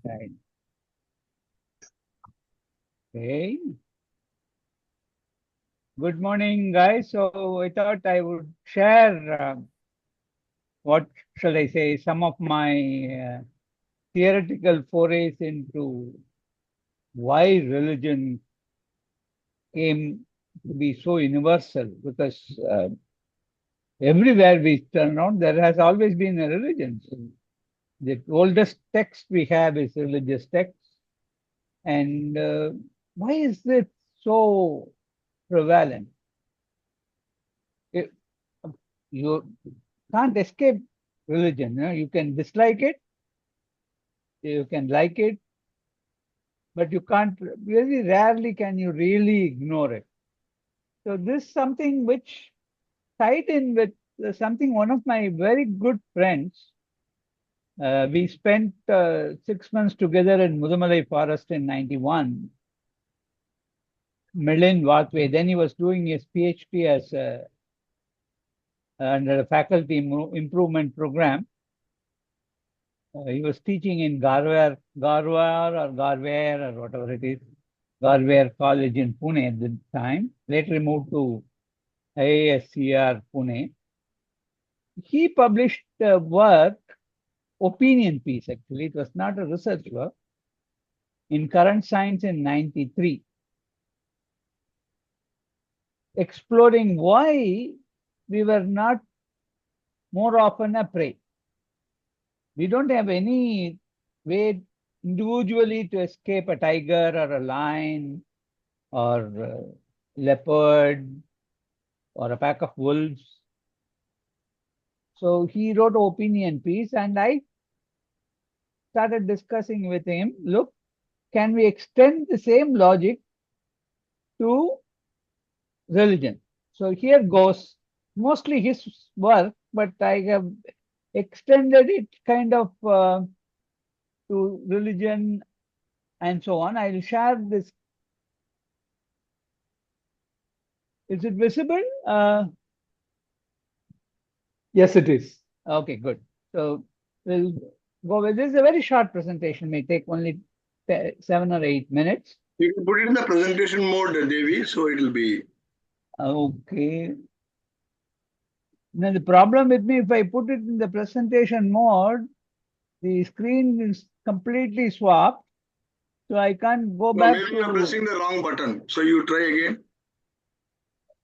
Right. Okay. Good morning, guys. So I thought I would share what shall I say, some of my theoretical forays into why religion came to be so universal. Because everywhere we turn around, there has always been a religion. So the oldest text we have is religious text. And why is it so prevalent? It, you can't escape religion. You can dislike it, you can like it, but you can't, very rarely can you really ignore it. So this is something which tied in with something one of my very good friends. We spent 6 months together in Mudumalai Forest in 91. Milind Vathve, then he was doing his PhD as under a faculty improvement program. He was teaching in Garwar or Garware or whatever it is, Garware College in Pune at the time. Later he moved to IASCR Pune. He published a work, opinion piece actually, it was not a research work, in Current Science in 93, exploring why we were not more often a prey. We don't have any way individually to escape a tiger or a lion or leopard or a pack of wolves. So he wrote an opinion piece, and I started discussing with him, look, can we extend the same logic to religion? So here goes mostly his work, but I have extended it kind of to religion and so on. I'll share this. Is it visible? Yes, it is. Okay, good. So we'll go with this. Is a very short presentation, may take only 7 or 8 minutes. You can put it in the presentation mode, Devi, so it will be. Okay. Now the problem with me, if I put it in the presentation mode, the screen is completely swapped. So I can't go No, back maybe to. you are pressing the wrong button. So you try again.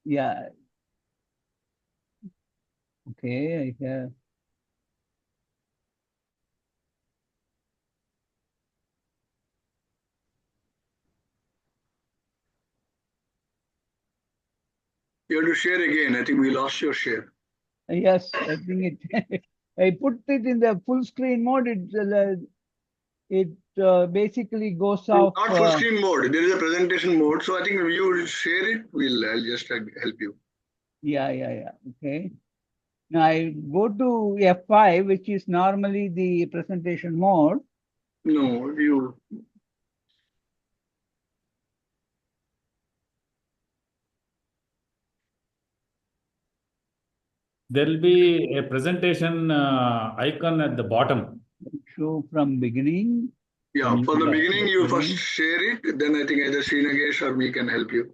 Yeah. Okay. You have to share again. I think we lost your share. Yes, I think it. I put it in the full screen mode. It basically goes off. Not full screen mode. There is a presentation mode. So I think if you share it, I'll just help you. Yeah. Okay. Now I go to F5, which is normally the presentation mode. No, you. There will be a presentation icon at the bottom. Show from beginning. Yeah, for the beginning, you first share it. Then I think either Srinagesh or me can help you.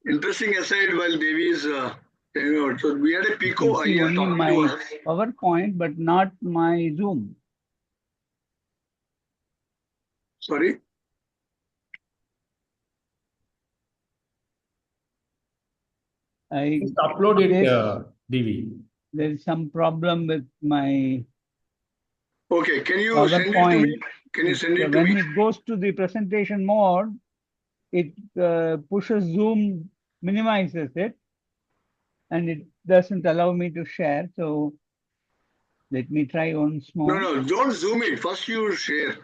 Interesting aside while Devi is so we had a Pico see idea only talking my to us. PowerPoint, but not my Zoom. Sorry? Just upload it, Devi. There is some problem with my. Okay, can you send it to me? Can you send it to me? When it goes to the presentation mode, it pushes Zoom, minimizes it, and it doesn't allow me to share. So let me try once more. No, don't zoom it. First you share,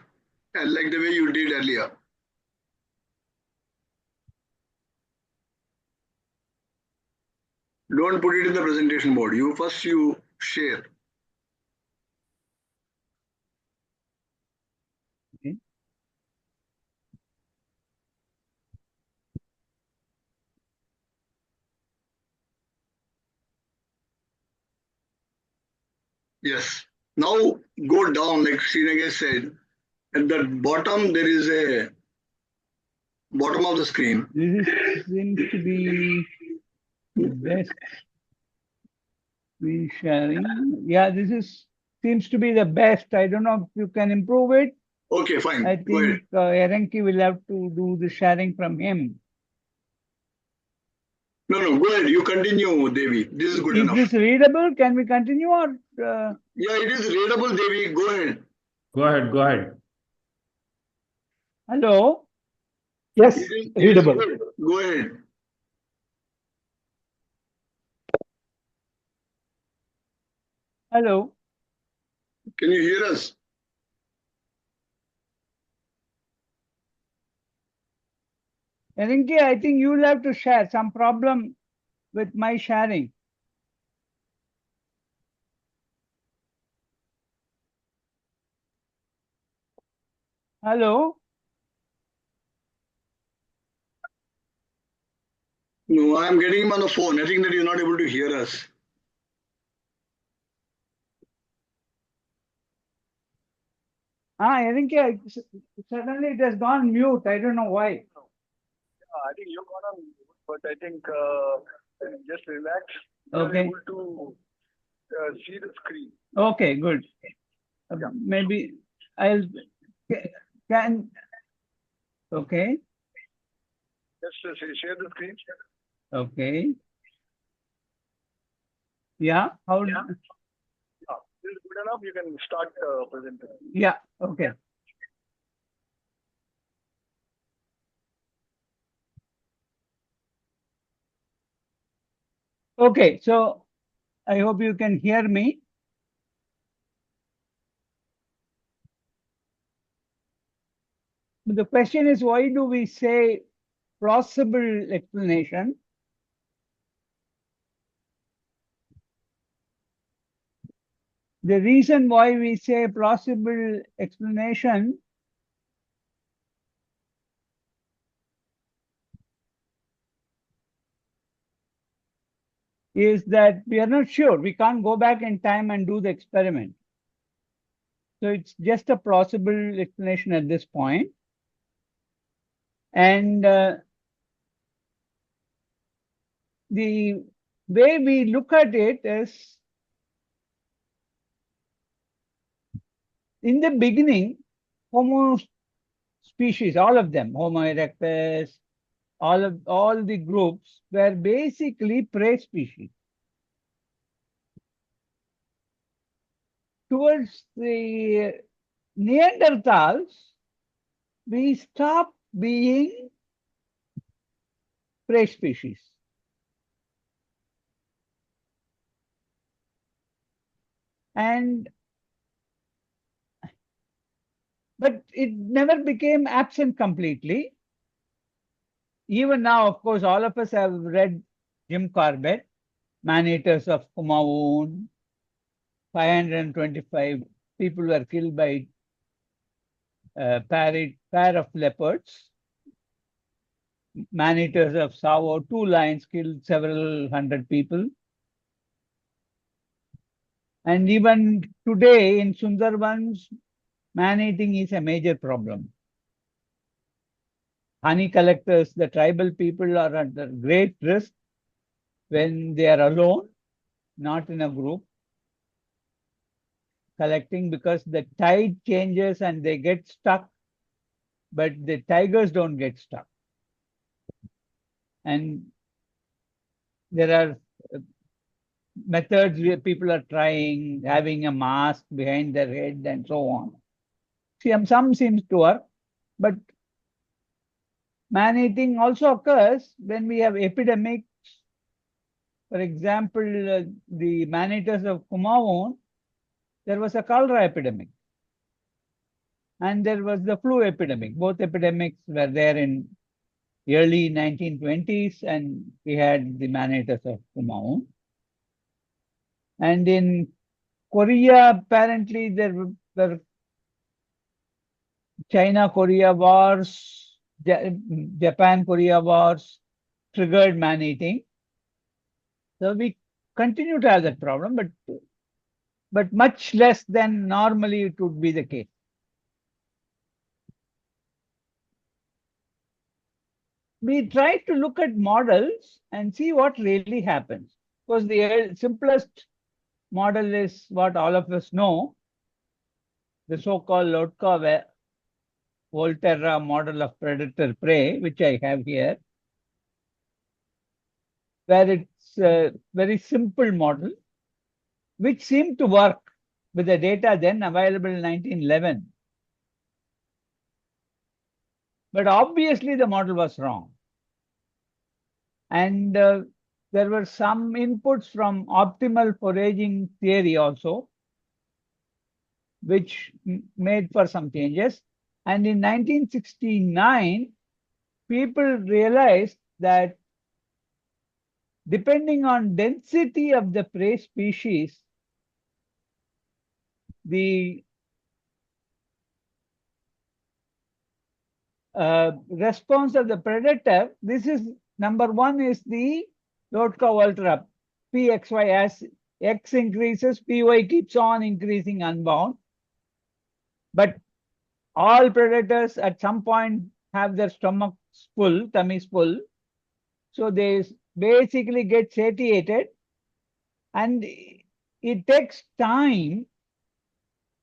like the way you did earlier. Don't put it in the presentation mode. First you share. Okay. Yes. Now go down, like Srinagar said. At the bottom, there is a bottom of the screen. This seems to be the best screen sharing. Yeah, seems to be the best. I don't know if you can improve it. Okay, fine. I Go ahead. think Erenki will have to do the sharing from him. No, go ahead. You continue, Devi. This is good Is enough. this readable? Can we continue or? Yeah, it is readable, Devi. Go ahead. Go ahead, go ahead. Hello? Yes, It is readable. good. Go ahead. Hello? Can you hear us? Erenki, I think you'll have to share some problem with my sharing. Hello? No, I am getting him on the phone. I think that he is not able to hear us. Erenki, suddenly it has gone mute. I don't know why. I think you're gonna, but I think just relax. Okay. You're able to see the screen. Okay, good. Maybe I'll can. Okay. Just share the screen. Okay. Yeah. How? Yeah. This is good enough. You can start presenting. Yeah. Okay. Okay. So I hope you can hear me. The question is, why do we say plausible explanation? The reason why we say plausible explanation is that we are not sure. We can't go back in time and do the experiment. So it's just a plausible explanation at this point. And the way we look at it is, in the beginning, Homo species, all of them, Homo erectus, all the groups were basically prey species. Towards the Neanderthals, we stopped being prey species. But it never became absent completely. Even now, of course, all of us have read Jim Corbett, Man-Eaters of Kumaun. 525 people were killed by pair of leopards. Man-Eaters of Savo, 2 lions killed several hundred people. And even today in Sundarbans, man-eating is a major problem. Honey collectors, the tribal people, are under great risk when they are alone, not in a group, collecting, because the tide changes and they get stuck, but the tigers don't get stuck. And there are methods where people are trying, having a mask behind their head and so on. Some seems to work, but man-eating also occurs when we have epidemics. For example, the man-eaters of Kumaon, there was a cholera epidemic. And there was the flu epidemic. Both epidemics were there in early 1920s, and we had the man-eaters of Kumaon. And in Korea, apparently there were China-Korea wars, Japan-Korea wars triggered man-eating. So we continue to have that problem, but but much less than normally it would be the case. We try to look at models and see what really happens. Because the simplest model is what all of us know, the so-called Lotka-Volterra model of predator-prey, which I have here, where it's a very simple model, which seemed to work with the data then available in 1911. But obviously the model was wrong. And there were some inputs from optimal foraging theory also, which made for some changes. And in 1969, people realized that depending on density of the prey species, the response of the predator, this is number one is the Lotka-Volterra, Pxy. As x increases, Py keeps on increasing unbound. But all predators at some point have their stomachs full, tummies full. So they basically get satiated, and it takes time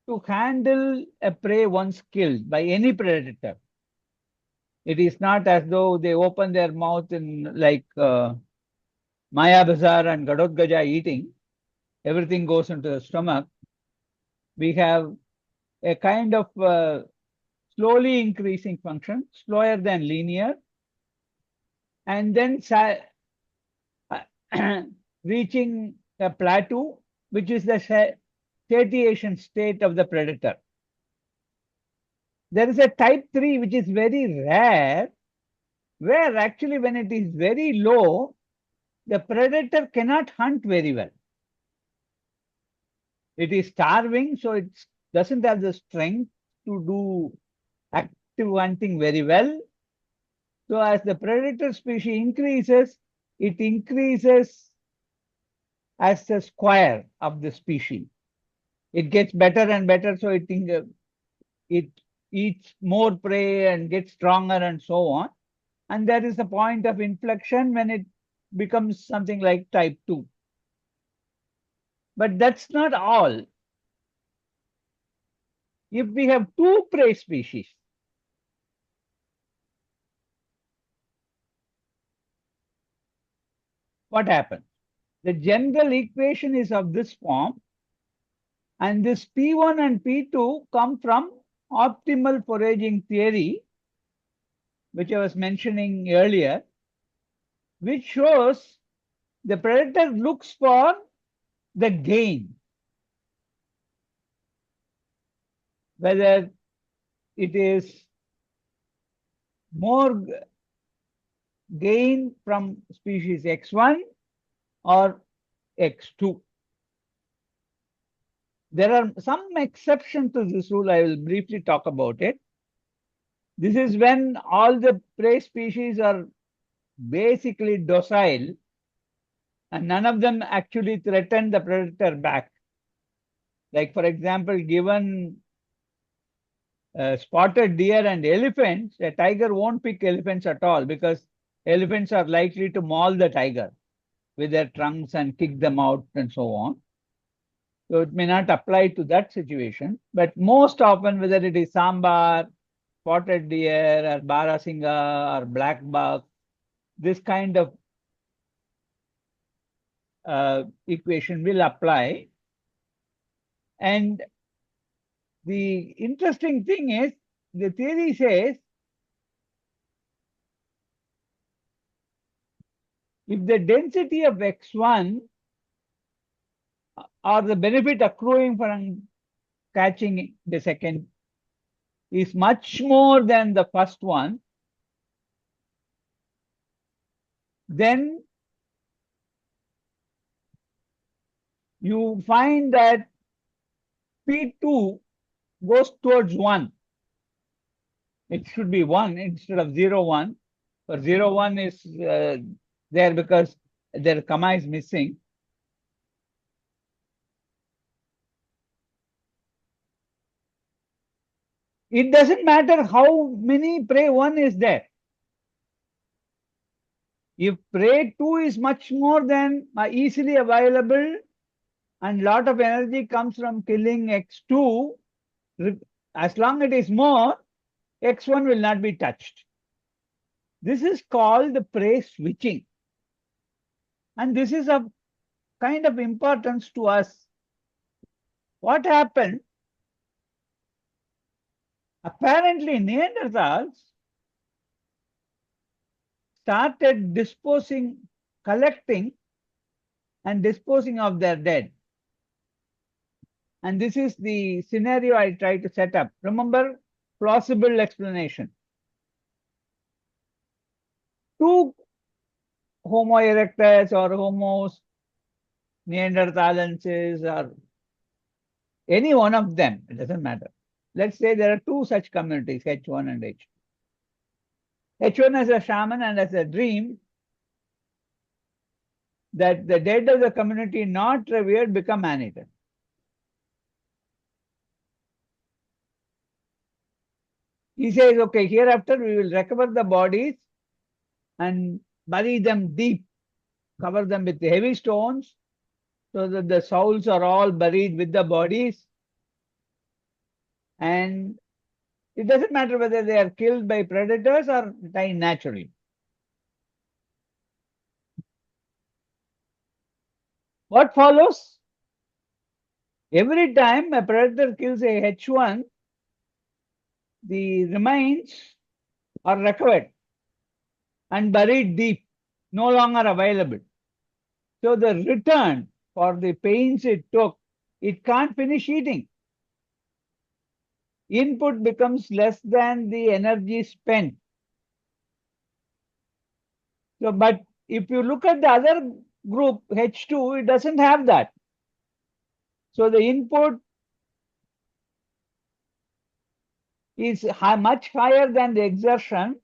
to handle a prey once killed by any predator. It is not as though they open their mouth in like Maya Bazaar and Gadot eating. Everything goes into the stomach. We have a kind of slowly increasing function, slower than linear, and then reaching a plateau, which is the satiation state of the predator. There is a type 3, which is very rare, where actually when it is very low, the predator cannot hunt very well. It is starving, so it doesn't have the strength to do active hunting very well. So as the predator species increases, it increases as the square of the species. It gets better and better, so it eats more prey and gets stronger and so on. And there is a point of inflection when it becomes something like type 2. But that's not all. If we have two prey species, what happens? The general equation is of this form, and this P1 and P2 come from optimal foraging theory, which I was mentioning earlier, which shows the predator looks for the gain, whether it is more gain from species X1 or X2. There are some exceptions to this rule. I will briefly talk about it. This is when all the prey species are basically docile and none of them actually threaten the predator back. Like, for example, given spotted deer and elephants, a tiger won't pick elephants at all because elephants are likely to maul the tiger with their trunks and kick them out and so on. So it may not apply to that situation, but most often, whether it is sambar, spotted deer, or barasinga, or black buck, this kind of equation will apply. And the interesting thing is, the theory says, if the density of X1 or the benefit accruing from catching the second is much more than the first one, then you find that P2 goes towards 1. It should be 1 instead of 0, 1. But 0, 1 is there because their comma is missing. It doesn't matter how many prey 1 is there. If prey 2 is much more than easily available and lot of energy comes from killing X2, as long as it is more, X1 will not be touched. This is called prey switching. And this is of kind of importance to us. What happened? Apparently, Neanderthals started collecting and disposing of their dead. And this is the scenario I try to set up. Remember, plausible explanation. Two Homo erectus or Homo neanderthalensis or any one of them, it doesn't matter. Let's say there are two such communities, H1 and H2. H1 as a shaman and as a dream that the dead of the community not revered become man-eaten. He says, okay, hereafter we will recover the bodies and bury them deep, cover them with heavy stones so that the souls are all buried with the bodies. And it doesn't matter whether they are killed by predators or die naturally. What follows? Every time a predator kills a H1, the remains are recovered and buried deep, no longer available. So the return for the pains it took, it can't finish eating. Input becomes less than the energy spent. So, but if you look at the other group, H2, it doesn't have that. So the input is much higher than the exertion,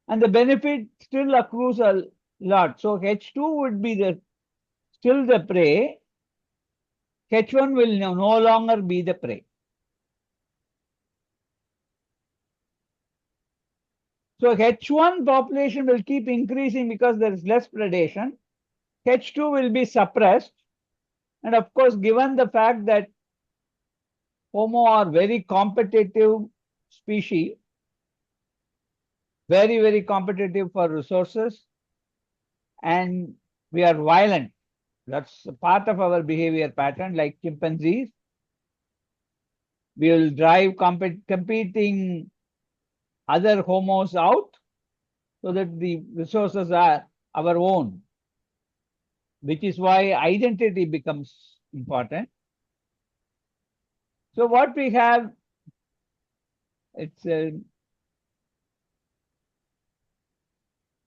and the benefit still accrues a lot. So H2 would be still the prey. H1 will no longer be the prey. So H1 population will keep increasing because there is less predation. H2 will be suppressed. And of course, given the fact that Homo are very competitive species, very, very competitive for resources, and we are violent. That's part of our behavior pattern, like chimpanzees. We will drive competing other homos out so that the resources are our own, which is why identity becomes important. So what we have, it's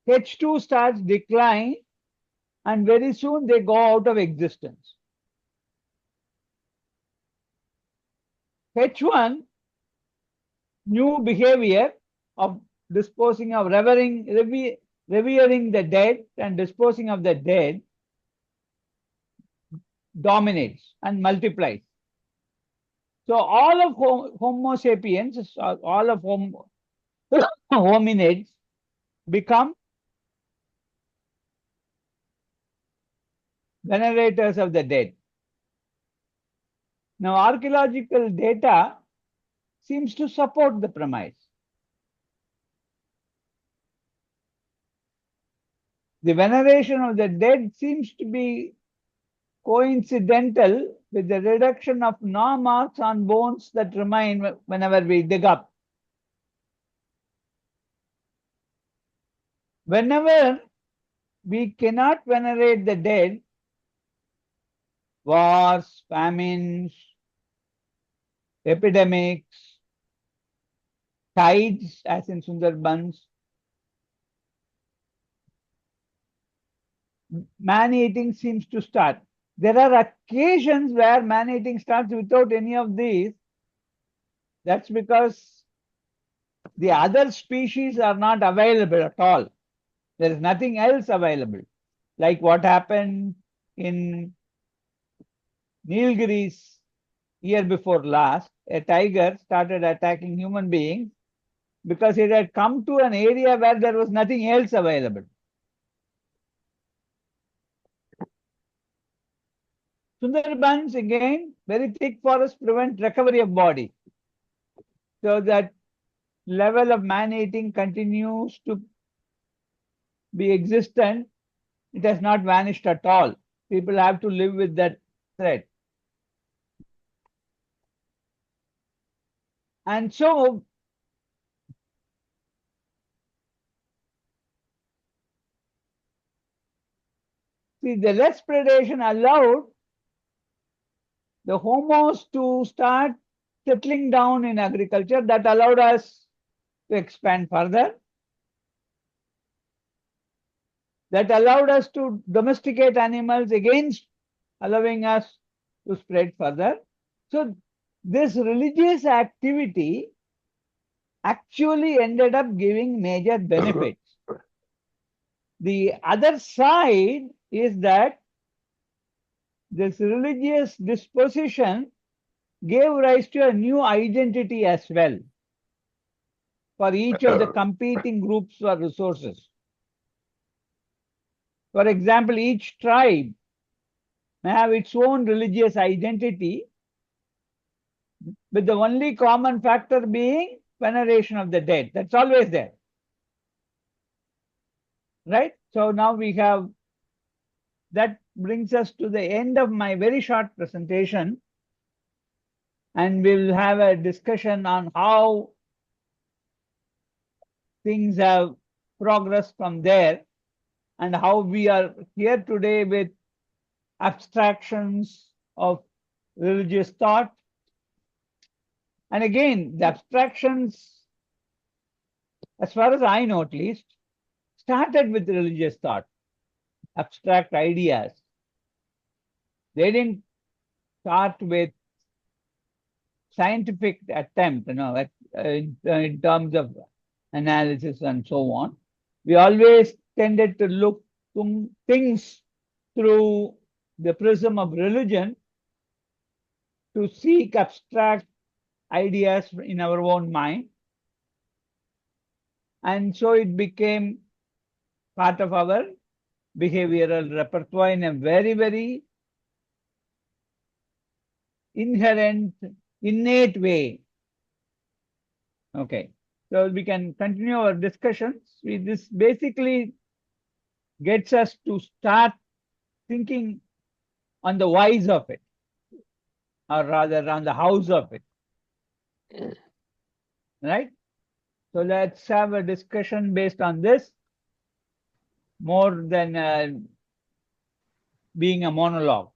H2 starts decline and very soon they go out of existence. H1, new behavior of disposing of revering the dead and disposing of the dead dominates and multiplies. So all of Homo sapiens, all of hominids become venerators of the dead. Now, archaeological data seems to support the premise. The veneration of the dead seems to be coincidental with the reduction of gnaw marks on bones that remain whenever we dig up. Whenever we cannot venerate the dead, wars, famines, epidemics, tides, as in Sundarbans, man-eating seems to start. There are occasions where man-eating starts without any of these. That's because the other species are not available at all. There is nothing else available. Like what happened in Nilgiris year before last, a tiger started attacking human beings because it had come to an area where there was nothing else available. Sundarbans, again, very thick forests prevent recovery of body. So that level of man-eating continues to be existent. It has not vanished at all. People have to live with that threat. And so, see, the less predation allowed the homos to start settling down in agriculture. That allowed us to expand further. That allowed us to domesticate animals, against allowing us to spread further. So this religious activity actually ended up giving major benefits. The other side is that this religious disposition gave rise to a new identity as well for each of the competing groups for resources. For example, each tribe may have its own religious identity, with the only common factor being veneration of the dead. That's always there. Right? So now we have, that brings us to the end of my very short presentation. And we'll have a discussion on how things have progressed from there, and how we are here today with abstractions of religious thought. And again, the abstractions, as far as I know at least, started with religious thought, abstract ideas. They didn't start with scientific attempt, in terms of analysis and so on. We always tended to look things through the prism of religion to seek abstract ideas in our own mind. And so it became part of our behavioral repertoire in a very, very inherent, innate way. Okay, so we can continue our discussions. This basically gets us to start thinking on the whys of it, or rather on the hows of it. Right? So let's have a discussion based on this, more than being a monologue.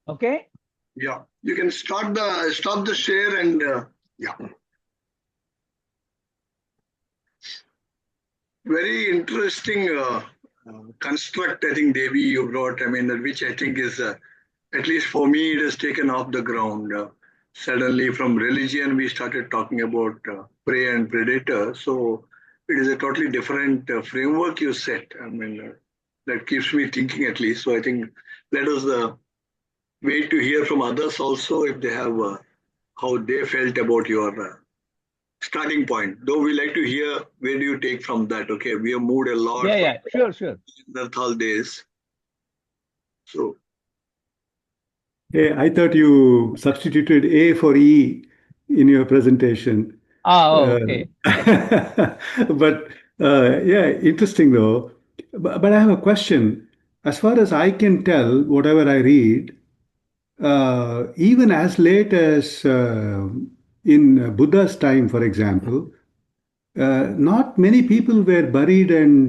Okay? Yeah, you can stop the share and yeah. Very interesting construct, I think, Devi, you brought. I mean, which I think is, at least for me, it has taken off the ground. Suddenly, from religion, we started talking about prey and predator. So it is a totally different framework you set. I mean, that keeps me thinking at least. So I think let us wait to hear from others also if they have how they felt about your starting point. Though we like to hear where do you take from that. Okay, we have moved a lot. Yeah, sure. Neanderthal days. So. Hey, I thought you substituted A for E in your presentation. Okay. But yeah, interesting though. But I have a question. As far as I can tell, whatever I read, even as late as in Buddha's time, for example, not many people were buried and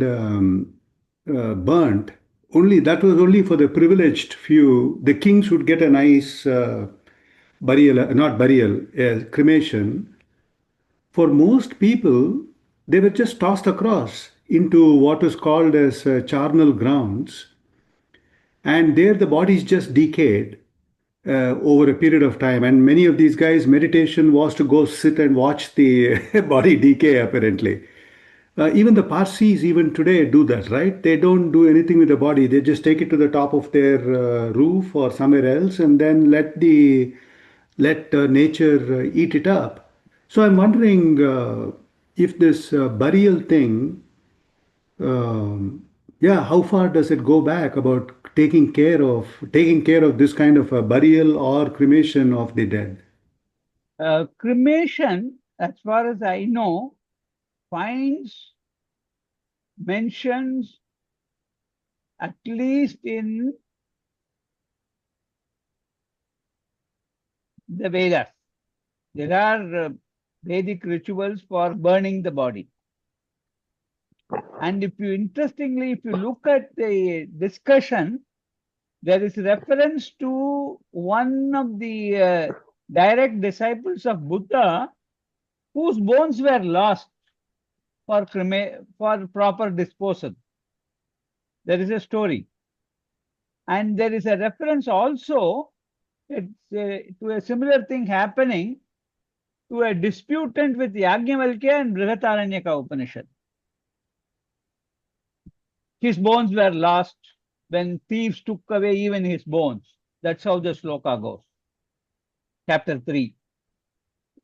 burnt. That was only for the privileged few. The kings would get a nice burial, not burial, cremation. For most people, they were just tossed across into what is called as charnel grounds, and there the bodies just decayed over a period of time. And many of these guys, meditation was to go sit and watch the body decay, apparently. Even the Parsis, even today, do that, right? They don't do anything with the body. They just take it to the top of their roof or somewhere else and then let the let nature eat it up. So I'm wondering if this burial thing, yeah, how far does it go back about taking care of this kind of a burial or cremation of the dead? Cremation, as far as I know, finds mentions at least in the Vedas. There are Vedic rituals for burning the body. And if you look at the discussion, there is reference to one of the direct disciples of Buddha whose bones were lost for proper disposal. There is a story. And there is a reference also to a similar thing happening to a disputant with Yajnavalkya and Brihadaranyaka Upanishad. His bones were lost when thieves took away even his bones. That's how the sloka goes. Chapter 3.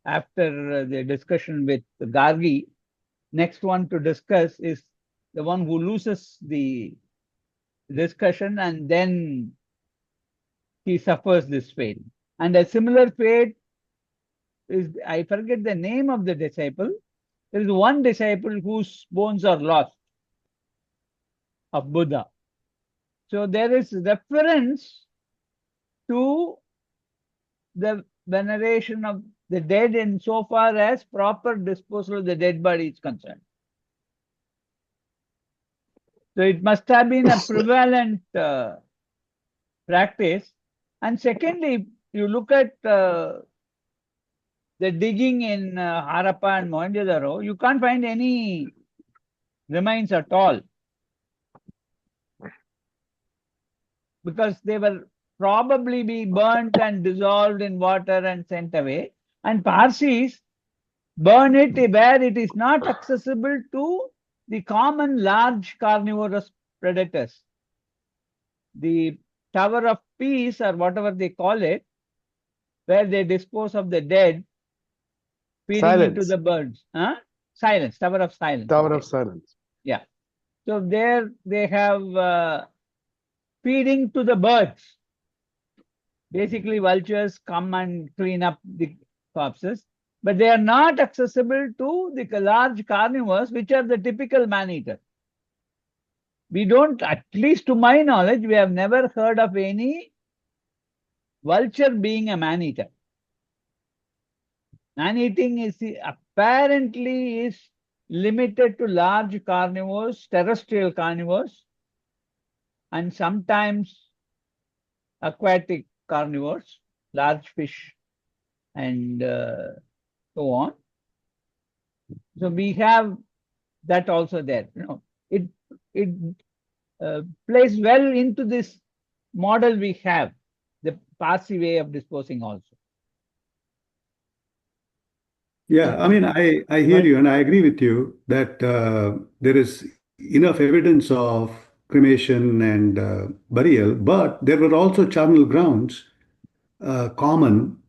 After the discussion with Gargi, next one to discuss is the one who loses the discussion and then he suffers this fate. And a similar fate is, I forget the name of the disciple. There is one disciple whose bones are lost of Buddha. So there is reference to the veneration of the dead in so far as proper disposal of the dead body is concerned. So it must have been a prevalent practice. And secondly, you look at the digging in Harappa and Mohenjo-daro, you can't find any remains at all, because they were probably be burnt and dissolved in water and sent away. And Parsis burn it where it is not accessible to the common large carnivorous predators. The Tower of Peace, or whatever they call it, where they dispose of the dead, feeding it to the birds. Silence, Tower of Silence. Tower of Silence. Yeah. So there they have feeding to the birds. Basically, vultures come and clean up the corpses, but they are not accessible to the large carnivores, which are the typical man-eater. We don't, at least to my knowledge, we have never heard of any vulture being a man-eater. Man-eating is apparently is limited to large carnivores, terrestrial carnivores, and sometimes aquatic carnivores, large fish, and so on. So we have that also there. It plays well into this model we have, the Parsi way of disposing also. Yeah, I mean, I hear you and I agree with you that there is enough evidence of cremation and burial, but there were also charnel grounds common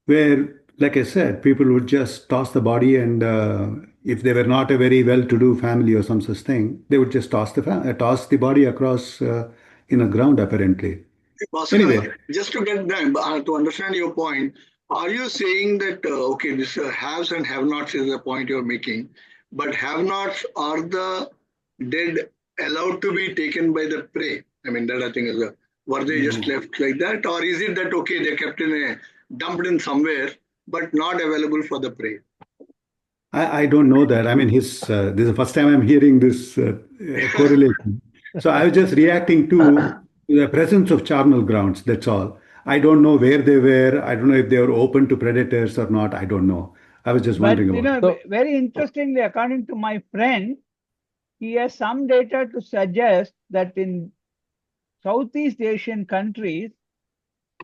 where, like I said, people would just toss the body and if they were not a very well-to-do family or some such thing, they would just toss the body across in a ground apparently. Bhaskar, Anyway. just to get them to understand your point, are you saying that okay, this haves and have-nots is the point you're making, but have-nots are the dead allowed to be taken by the prey? I mean, that I think is were they just left like that, or is it that okay, they're kept in dumped in somewhere, but not available for the prey? I don't know that. I mean, this is the first time I'm hearing this correlation. So I was just reacting to the presence of charnel grounds. That's all. I don't know where they were. I don't know if they were open to predators or not. I don't know. I was just wondering about it. Very interestingly, according to my friend, he has some data to suggest that in Southeast Asian countries,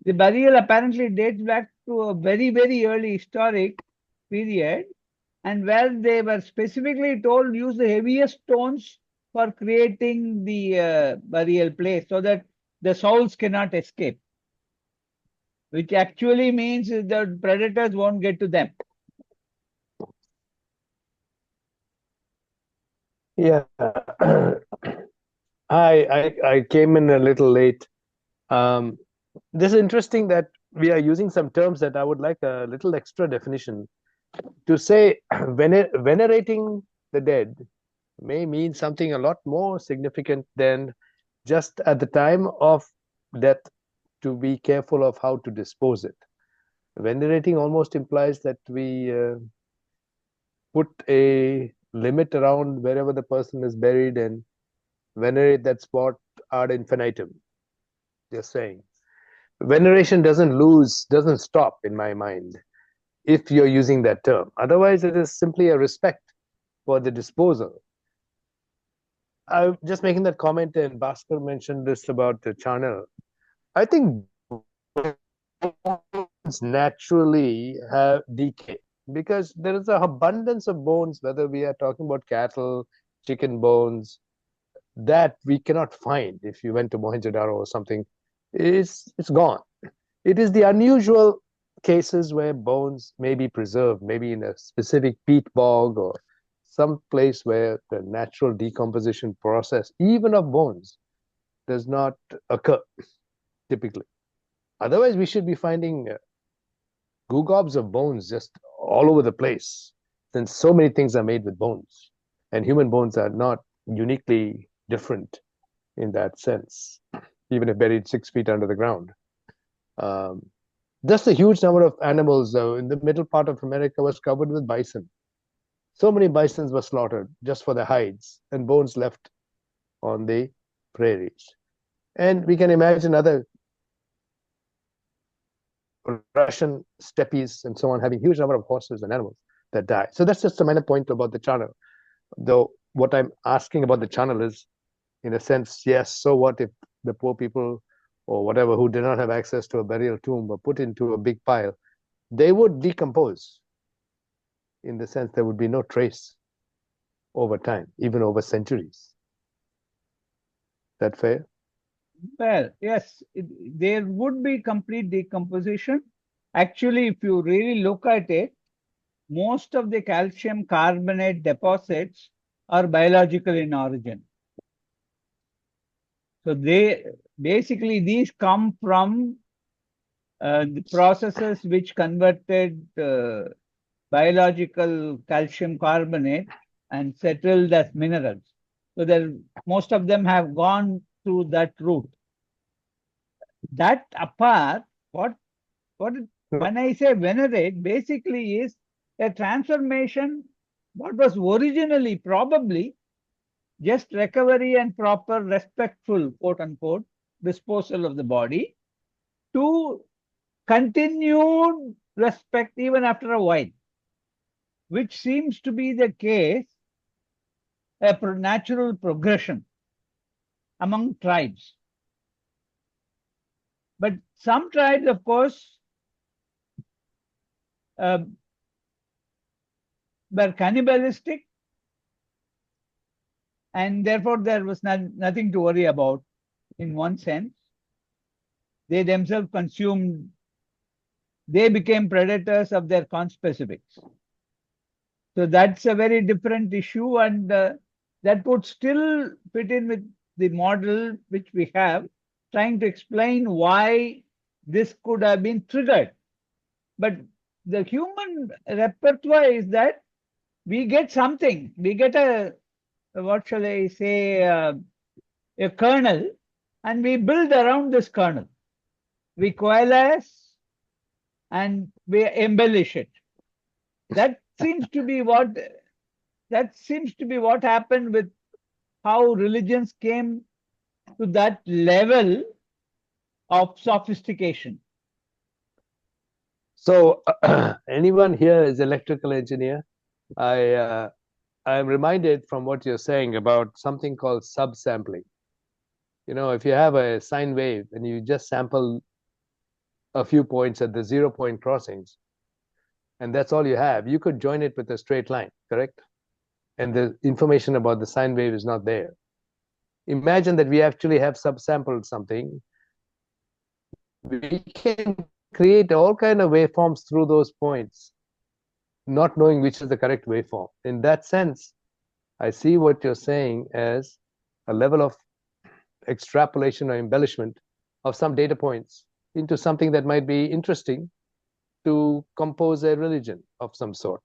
the burial apparently dates back to a very, very early historic period, and where they were specifically told use the heaviest stones for creating the burial place so that the souls cannot escape. which actually means the predators won't get to them. Yeah. I came in a little late. This is interesting that we are using some terms that I would like a little extra definition. To say venerating the dead may mean something a lot more significant than just at the time of death to be careful of how to dispose it. Venerating almost implies that we put a limit around wherever the person is buried and venerate that spot ad infinitum. Just saying. Veneration doesn't stop in my mind if you're using that term. Otherwise, it is simply a respect for the disposal. I'm just making that comment, and Bhaskar mentioned this about the channel. I think bones naturally have decay because there is an abundance of bones, whether we are talking about cattle, chicken bones, that we cannot find if you went to Mohenjo-daro or something. It's gone. It is the unusual cases where bones may be preserved, maybe in a specific peat bog or some place where the natural decomposition process, even of bones, does not occur typically. Otherwise, we should be finding gobs of bones just all over the place, since so many things are made with bones. And human bones are not uniquely different in that sense, even if buried 6 feet under the ground. Just a huge number of animals in the middle part of America was covered with bison. So many bisons were slaughtered just for the hides and bones left on the prairies. And we can imagine other Russian steppes and so on having huge number of horses and animals that die. So that's just a minor point about the channel. Though what I'm asking about the channel is, in a sense, yes, so what if the poor people or whatever who did not have access to a burial tomb were put into a big pile? They would decompose. In the sense there would be no trace over time, even over centuries. Is that fair? Well, yes, there would be complete decomposition. Actually, if you really look at it, most of the calcium carbonate deposits are biological in origin. So these come from the processes which converted biological calcium carbonate and settled as minerals. So most of them have gone through that route. That apart, when I say venerate, basically is a transformation. What was originally probably just recovery and proper respectful, quote unquote, disposal of the body, to continued respect even after a while, which seems to be the case, a natural progression among tribes. But some tribes, of course, were cannibalistic, and therefore there was nothing to worry about in one sense. They themselves consumed, they became predators of their conspecifics. So that's a very different issue, and that would still fit in with the model which we have, trying to explain why this could have been triggered. But the human repertoire is that we get something, we get what shall I say, a kernel, and we build around this kernel. We coalesce and we embellish it. That seems to be what happened with how religions came to that level of sophistication. So anyone here is electrical engineer? I'm reminded from what you're saying about something called subsampling. You know, if you have a sine wave and you just sample a few points at the 0-point crossings, and that's all you have, you could join it with a straight line, correct? And the information about the sine wave is not there. Imagine that we actually have subsampled something. We can create all kind of waveforms through those points, not knowing which is the correct waveform. In that sense, I see what you're saying as a level of extrapolation or embellishment of some data points into something that might be interesting to compose a religion of some sort,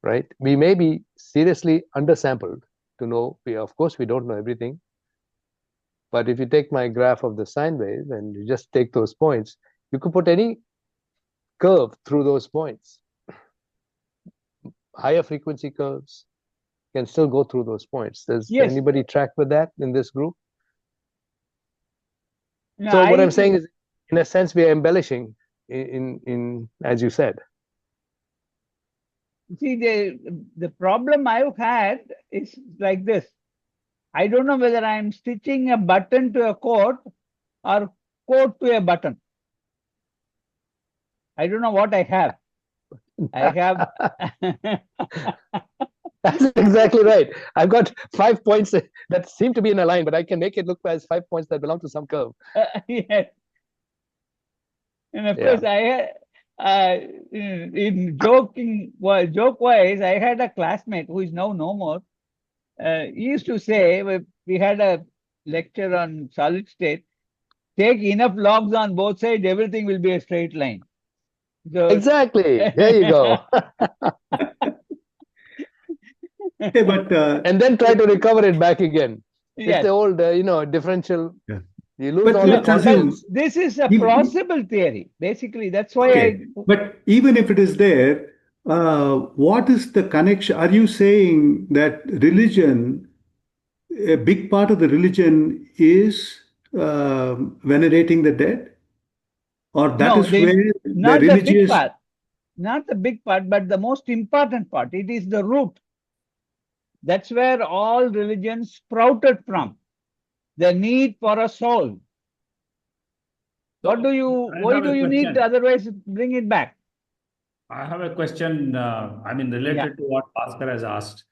right? We may be seriously undersampled to know, of course, we don't know everything. But if you take my graph of the sine wave and you just take those points, you could put any curve through those points. Higher frequency curves can still go through those points. Does Yes. anybody track with that in this group? No, So what I'm saying is, in a sense, we are embellishing in as you said. See, the problem I've had is like this. I don't know whether I'm stitching a button to a coat or coat to a button. I don't know what I have. I have. That's exactly right. I've got 5 points that seem to be in a line, but I can make it look as 5 points that belong to some curve. Yes. And of course, I had, in joke wise, I had a classmate who is now no more. He used to say, we had a lecture on solid state, take enough logs on both sides, everything will be a straight line. So, exactly. There you go. Hey, but and then try to recover it back again. yes. It's the old, differential. Yeah. You lose But all the let's assume constants. This is a Even- plausible theory. Basically, that's why okay. But even if it is there, what is the connection? Are you saying that religion, a big part of the religion is venerating the dead? Or that No, is where the not the big religious... part. Not the big part, but the most important part. It is the root. That's where all religions sprouted from. The need for a soul. So, Why do you need to otherwise bring it back? I have a question, related to what Bhaskar has asked.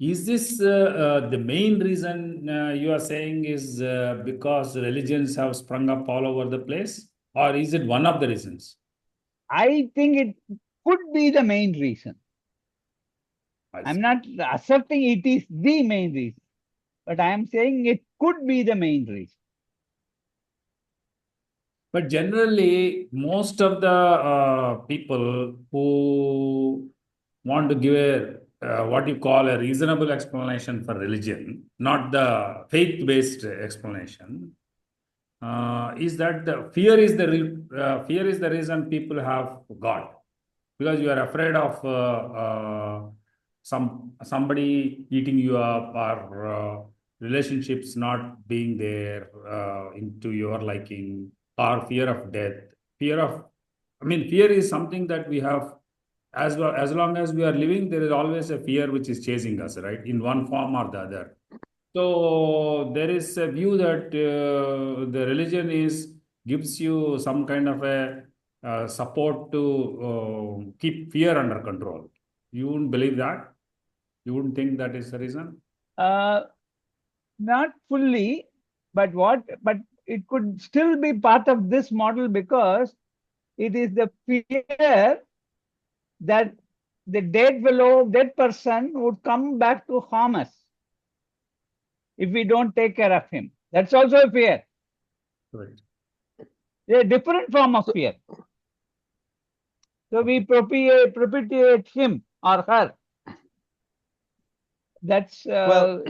Is this the main reason you are saying is because religions have sprung up all over the place? Or is it one of the reasons? I think it could be the main reason. I'm not asserting it is the main reason, but I am saying it could be the main reason. But generally, most of the people who want to give a what you call a reasonable explanation for religion, not the faith-based explanation, is that the fear is the reason people have God, because you are afraid of somebody eating you up, or relationships not being there into your liking, or fear of death. Fear is something that we have as long as we are living. There is always a fear which is chasing us, right, in one form or the other. So there is a view that the religion gives you some kind of a support to keep fear under control. You wouldn't believe that? You wouldn't think that is the reason? Not fully, but it could still be part of this model, because it is the fear that the dead person would come back to harm us if we don't take care of him. That's also a fear. Right. A different form of fear. So we propitiate him or her. That's well,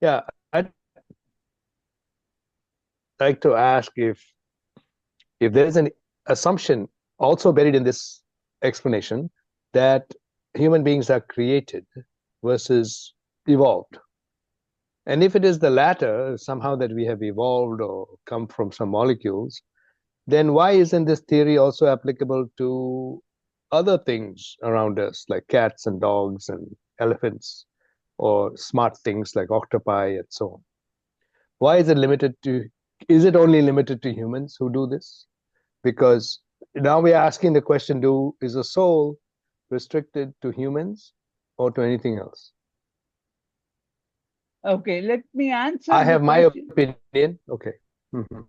yeah. I'd like to ask if there's an assumption also buried in this explanation that human beings are created versus evolved. And if it is the latter, somehow that we have evolved or come from some molecules, then why isn't this theory also applicable to other things around us, like cats and dogs and elephants, or smart things like octopi and so on? Why is it only limited to humans who do this? Because now we are asking the question, is a soul restricted to humans or to anything else? okay. Let me answer. I have my opinion. Okay. Mm-hmm.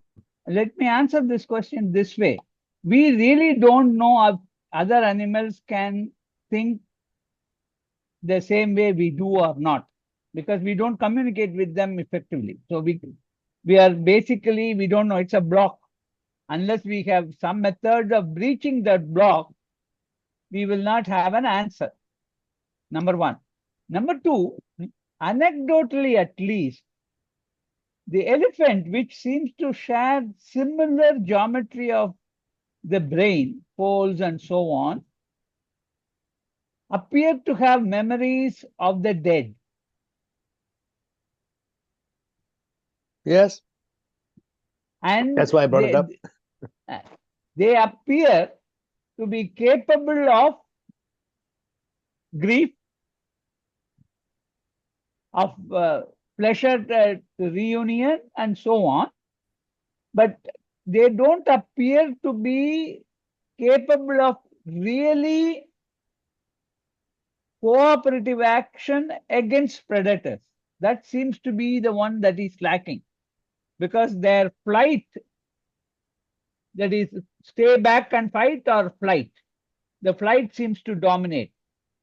let me answer this question this way. We really don't know if other animals can think the same way we do or not, because we don't communicate with them effectively. So we are basically, we don't know, it's a block. Unless we have some method of breaching that block, we will not have an answer. Number one. Number two, anecdotally at least, the elephant, which seems to share similar geometry of the brain, poles and so on, appear to have memories of the dead. Yes, And that's why I brought it up. They appear to be capable of grief, of pleasure at reunion, and so on. But they don't appear to be capable of really cooperative action against predators. That seems to be the one that is lacking, because their flight, that is stay back and fight or flight, the flight seems to dominate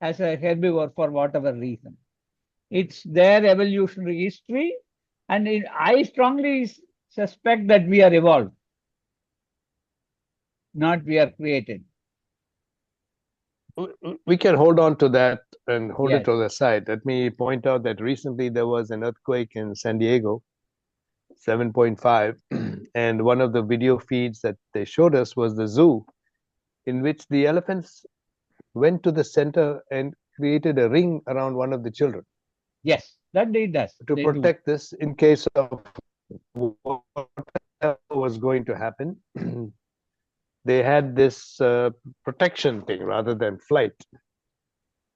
as a herbivore for whatever reason. It's their evolutionary history, and I strongly suspect that we are evolved, not we are created. We can hold on to that and hold Yes. it to the side. Let me point out that recently there was an earthquake in San Diego, 7.5, and one of the video feeds that they showed us was the zoo, in which the elephants went to the center and created a ring around one of the children. Yes, that they does. To They protect this in case of whatever was going to happen. They had this protection thing rather than flight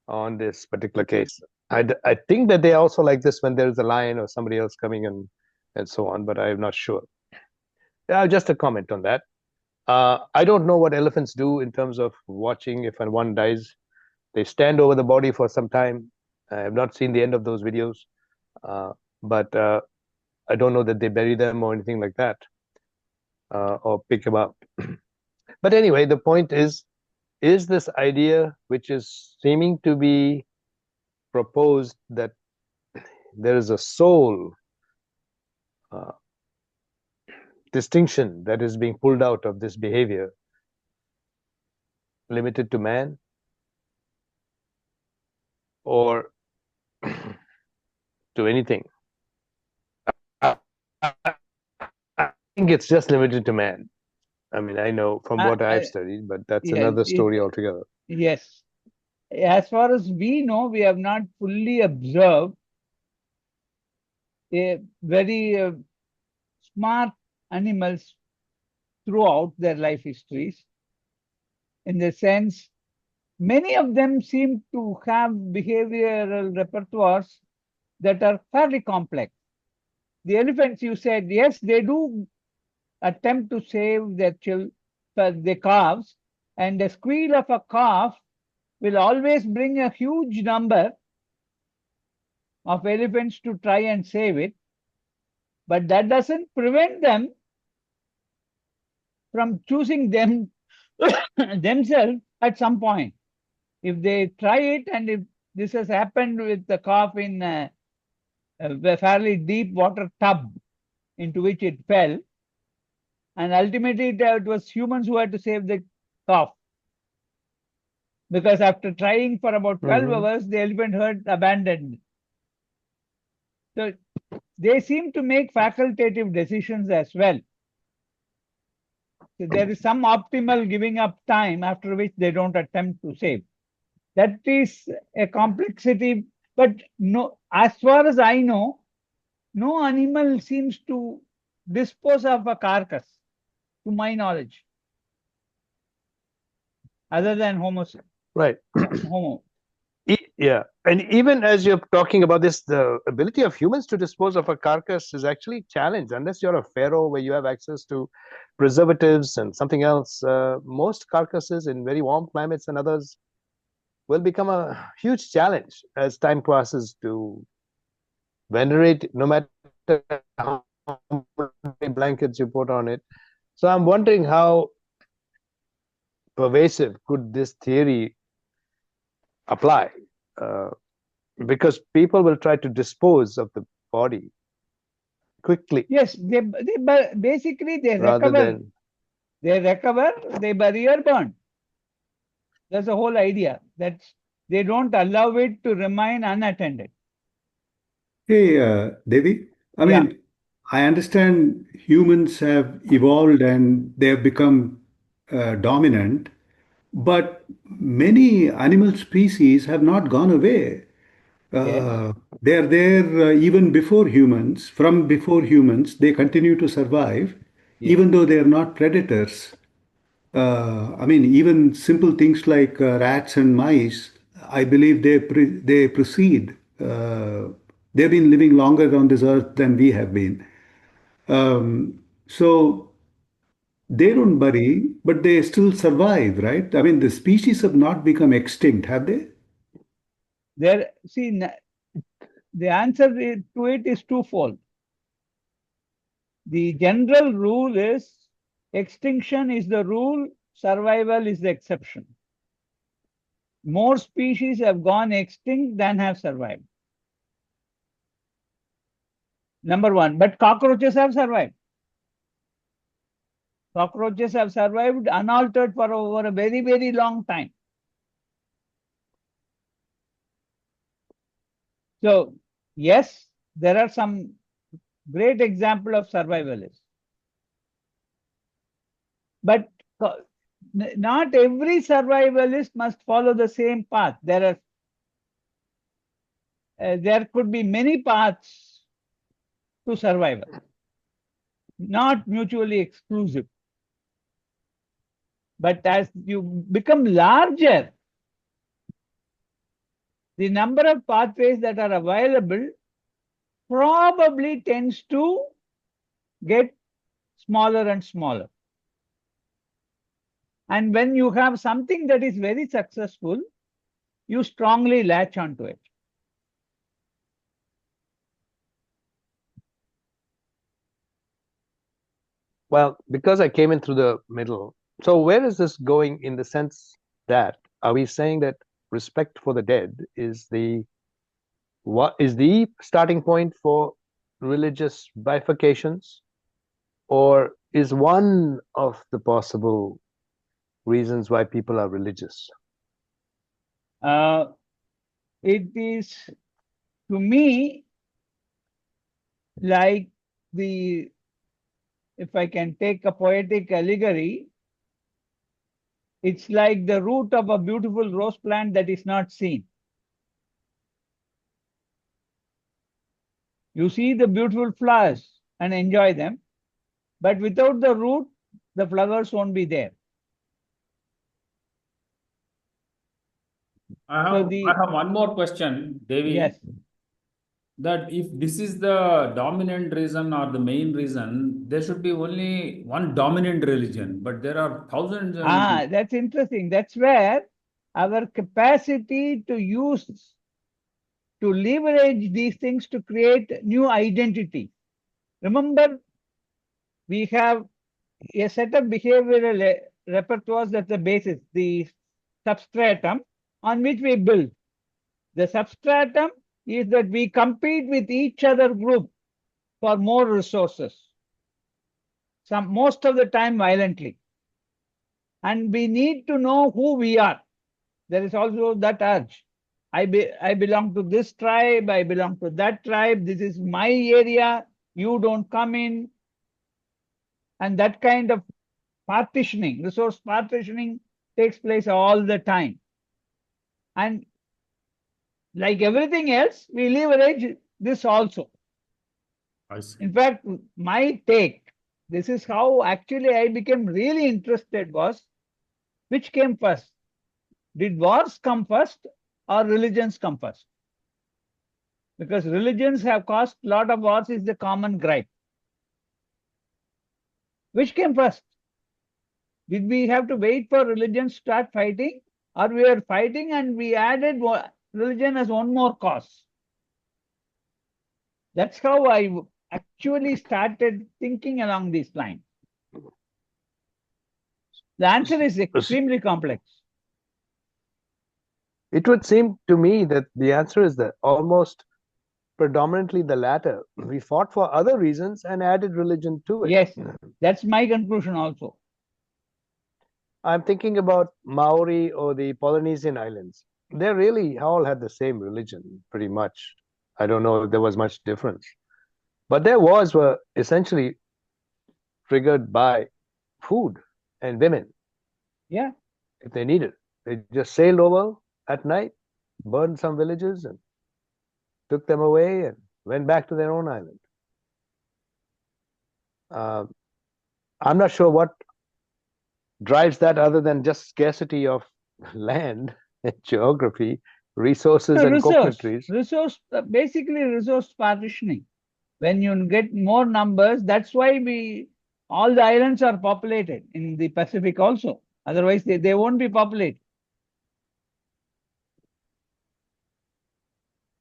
on this particular case. I think that they also like this when there's a lion or somebody else coming in and so on, but I'm not sure. Just a comment on that. I don't know what elephants do in terms of watching if one dies. They stand over the body for some time. I have not seen the end of those videos, but I don't know that they bury them or anything like that, or pick them up. But anyway, the point is this idea which is seeming to be proposed, that there is a soul distinction that is being pulled out of this behavior, limited to man, or to anything. I think it's just limited to man. I mean, I know from what I've studied, but that's another story altogether. Yes. As far as we know, we have not fully observed a very smart animals throughout their life histories. In the sense, many of them seem to have behavioral repertoires that are fairly complex. The elephants, you said, yes, they do attempt to save their the calves, and the squeal of a calf will always bring a huge number of elephants to try and save it. But that doesn't prevent them from choosing them themselves at some point. If they try it, and if this has happened with the calf in a fairly deep water tub into which it fell, and ultimately it was humans who had to save the calf, because after trying for about 12 hours, the elephant herd abandoned. So they seem to make facultative decisions as well. So there is some optimal giving up time after which they don't attempt to save. That is a complexity, but no, as far as I know, no animal seems to dispose of a carcass, to my knowledge, other than Homo. Right. Homo. Yeah, and even as you're talking about this, the ability of humans to dispose of a carcass is actually challenged. Unless you're a pharaoh where you have access to preservatives and something else, most carcasses in very warm climates and others will become a huge challenge as time passes to venerate, no matter how many blankets you put on it. So I'm wondering how pervasive could this theory apply? Because people will try to dispose of the body quickly Yes, basically they rather recover. than. They recover, they bury or burn. That's the whole idea. That they don't allow it to remain unattended. Hey, Devi, I Yeah. mean, I understand humans have evolved and they have become dominant, but many animal species have not gone away. Yes. They're there even before humans. From before humans, they continue to survive, Yes. even though they are not predators. I mean, even simple things like rats and mice, I believe they proceed. They've been living longer on this earth than we have been. So they don't bury, but they still survive, right? I mean, the species have not become extinct, have they? There. See, the answer to it is twofold. The general rule is extinction is the rule, survival is the exception. More species have gone extinct than have survived. Number one, but cockroaches have survived. Cockroaches have survived unaltered for over a very, very long time. So, yes, there are some great example of survivalists. But not every survivalist must follow the same path. There could be many paths to survival, not mutually exclusive. But as you become larger, the number of pathways that are available probably tends to get smaller and smaller. And when you have something that is very successful, you strongly latch onto it. Well, because I came in through the middle. So where is this going in the sense that are we saying that respect for the dead is the starting point for religious bifurcations, or is one of the possible reasons why people are religious? It is, to me, like if I can take a poetic allegory, it's like the root of a beautiful rose plant that is not seen. You see the beautiful flowers and enjoy them, but without the root, the flowers won't be there. I So have one more question, Devi. yes. That if this is the dominant reason or the main reason, there should be only one dominant religion, but there are thousands and That's interesting. That's where our capacity to leverage these things to create new identity. Remember, we have a set of behavioral repertoires that's the basis, the substratum on which we build. The substratum is that we compete with each other group for more resources, most of the time violently. And we need to know who we are. There is also that urge. I belong to this tribe, I belong to that tribe, this is my area, you don't come in. And that kind of partitioning, resource partitioning takes place all the time. And like everything else, we leverage this also. I see. In fact, my take, this is how actually I became really interested, was which came first? Did wars come first or religions come first? Because religions have caused a lot of wars is the common gripe. Which came first? Did we have to wait for religion to start fighting, or we were fighting and we added religion as one more cause? That's how I actually started thinking along these lines. The answer is extremely complex. It would seem to me that the answer is that almost predominantly the latter. We fought for other reasons and added religion to it. Yes, that's my conclusion also. I'm thinking about Maori or the Polynesian islands. They really all had the same religion, pretty much. I don't know if there was much difference. But their wars were essentially triggered by food and women. Yeah. If they needed. They just sailed over at night, burned some villages, and took them away and went back to their own island. I'm not sure what drives that other than just scarcity of land and geography, resources and coconut trees. Basically resource partitioning. When you get more numbers, that's why all the islands are populated in the Pacific also. Otherwise, they won't be populated.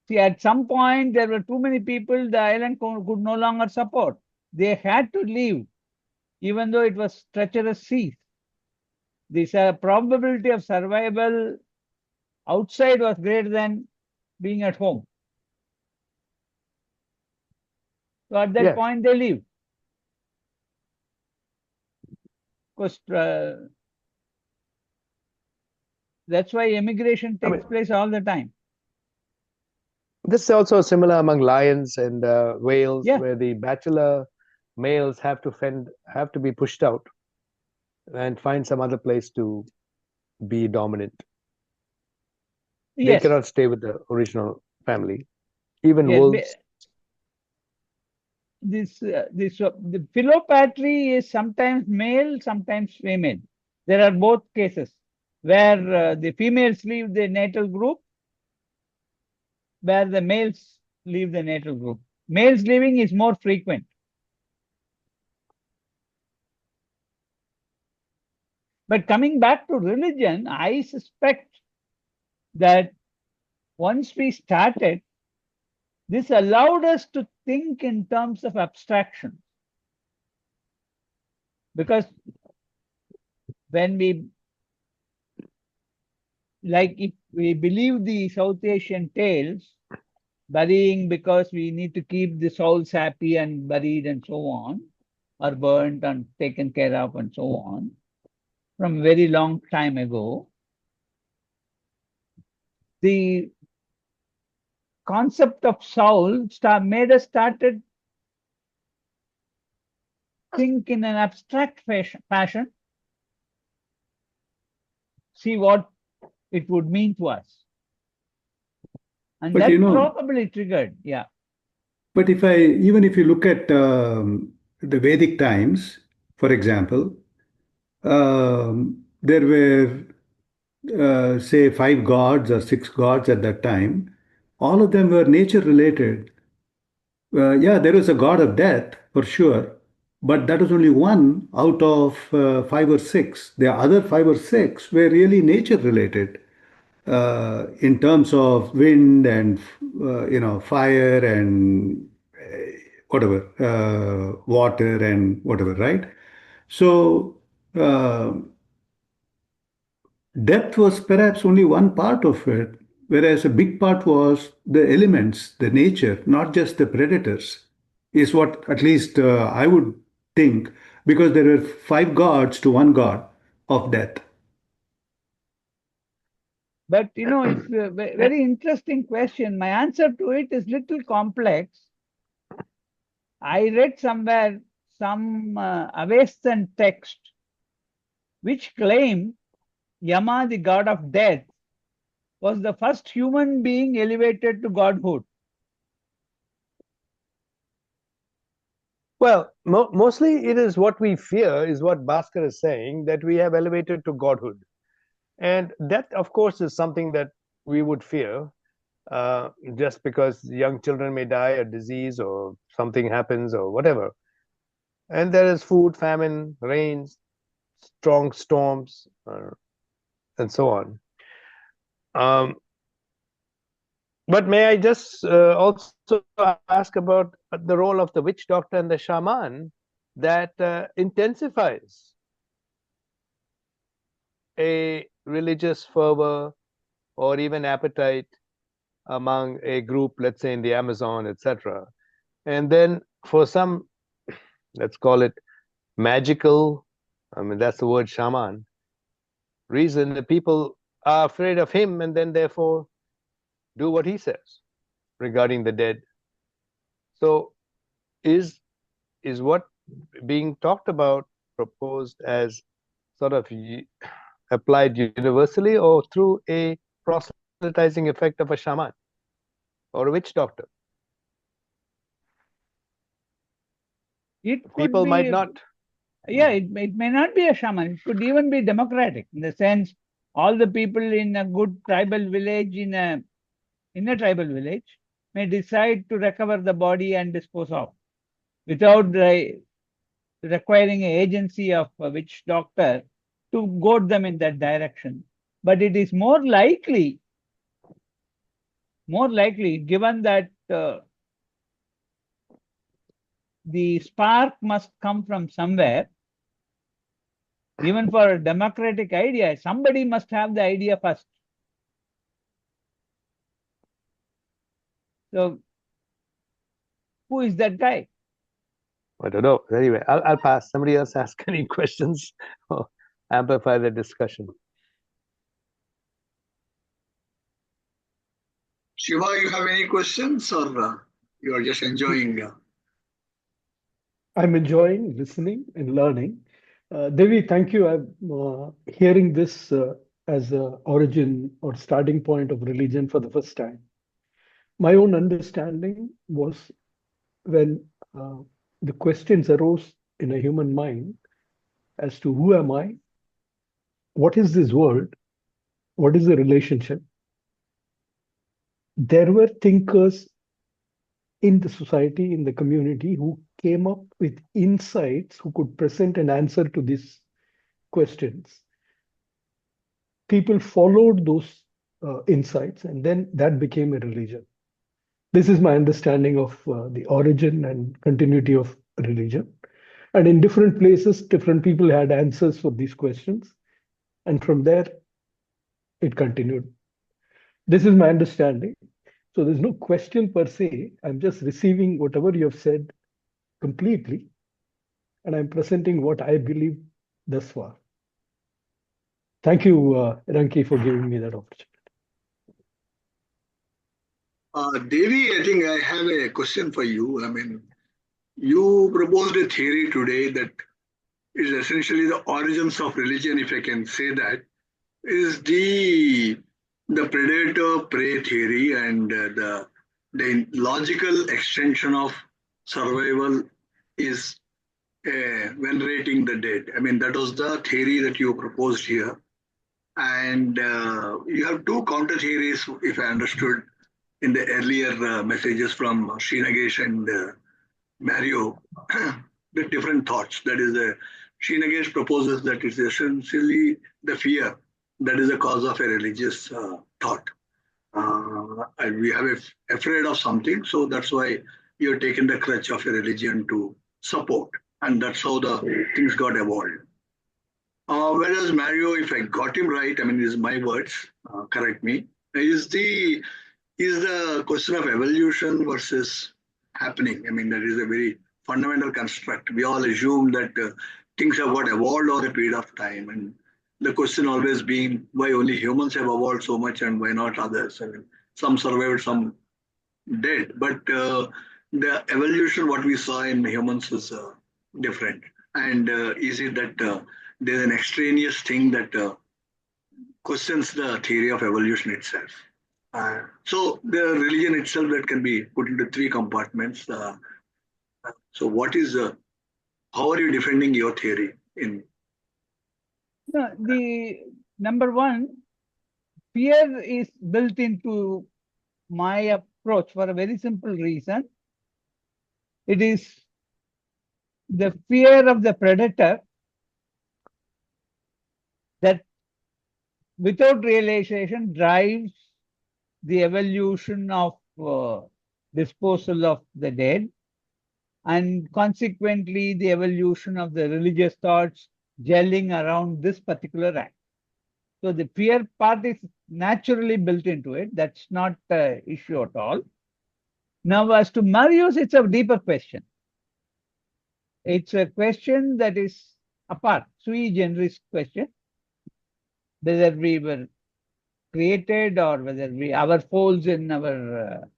See, at some point, there were too many people, the island could no longer support. They had to leave, even though it was treacherous seas. This probability of survival outside was greater than being at home. So at that point, they leave. Because that's why immigration takes place all the time. This is also similar among lions and whales, where the bachelor males have to be pushed out and find some other place to be dominant. They cannot stay with the original family. Even wolves. The philopatry is sometimes male, sometimes female. There are both cases where the females leave the natal group, where the males leave the natal group. Males leaving is more frequent. But coming back to religion, I suspect that once we started, this allowed us to think in terms of abstraction. Because when if we believe the South Asian tales, burying because we need to keep the souls happy and buried and so on, or burnt and taken care of and so on, from a very long time ago, the concept of soul made us started think in an abstract fashion, see what it would mean to us. And that probably triggered, But even if you look at the Vedic times, for example, there were, say, 5 gods or 6 gods at that time. All of them were nature related. There was a god of death for sure, but that was only one out of 5 or 6. The other 5 or 6 were really nature related in terms of wind and fire and water and whatever, right? So depth was perhaps only one part of it, whereas a big part was the elements, the nature, not just the predators, is what at least I would think, because there were 5 gods to one god of death. But it's a very interesting question. My answer to it is little complex. I read somewhere some Avestan text which claimed Yama, the god of death, was the first human being elevated to godhood. Well, mostly it is what we fear, is what Bhaskar is saying, that we have elevated to godhood. And that, of course, is something that we would fear, just because young children may die, a disease or something happens or whatever. And there is food, famine, rains, strong storms, and so on. But may I just also ask about the role of the witch doctor and the shaman that intensifies a religious fervor or even appetite among a group, let's say in the Amazon, etc. And then for some, let's call it magical, I mean, that's the word shaman, reason, the people are afraid of him and then therefore do what he says regarding the dead. So is what being talked about proposed as sort of applied universally or through a proselytizing effect of a shaman or a witch doctor? It could People be, might not. yeah, it may not be a shaman. It could even be democratic in the sense all the people in a good tribal village, in a tribal village, may decide to recover the body and dispose of without requiring an agency of a witch doctor to goad them in that direction. But it is more likely, given that the spark must come from somewhere. Even for a democratic idea, somebody must have the idea first. So, who is that guy? I don't know. Anyway, I'll pass. Somebody else ask any questions or amplify the discussion. Shiva, you have any questions or you are just enjoying? I'm enjoying listening and learning. Devi, thank you. I'm hearing this as an origin or starting point of religion for the first time. My own understanding was when the questions arose in a human mind as to who am I? What is this world? What is the relationship? There were thinkers in the society, in the community, who came up with insights, who could present an answer to these questions. People followed those insights, and then that became a religion. This is my understanding of the origin and continuity of religion. And in different places, different people had answers for these questions. And from there, it continued. This is my understanding. So there's no question per se. I'm just receiving whatever you have said completely, and I'm presenting what I believe thus far. Thank you, Ranki, for giving me that opportunity. Devi, I think I have a question for you. I mean, you proposed a theory today that is essentially the origins of religion, if I can say that, is the predator-prey theory and the logical extension of survival is venerating the dead. I mean, that was the theory that you proposed here. And you have two counter theories, if I understood, in the earlier messages from Srinagesh and Mario, the different thoughts. That is, Srinagesh proposes that it's essentially the fear that is the cause of a religious thought. And we have afraid of something, so that's why you're taken the crutch of a religion to support. And that's how the things got evolved. Whereas Mario, if I got him right, I mean, these are my words, correct me, is the question of evolution versus happening. I mean, that is a very fundamental construct. We all assume that things have got evolved over a period of time. And the question always being why only humans have evolved so much and why not others? I mean, some survived, some dead. But the evolution, what we saw in humans was different. And is it that there's an extraneous thing that questions the theory of evolution itself? So the religion itself that can be put into three compartments. So what is, how are you defending your theory in? No, the number one, fear is built into my approach for a very simple reason. It is the fear of the predator that without realization drives the evolution of disposal of the dead, and consequently the evolution of the religious thoughts gelling around this particular act. So the fear part is naturally built into it. That's not the issue at all. Now, as to Marius, it's a deeper question. It's a question that is apart, sui generis question, whether we were created or whether our folds in our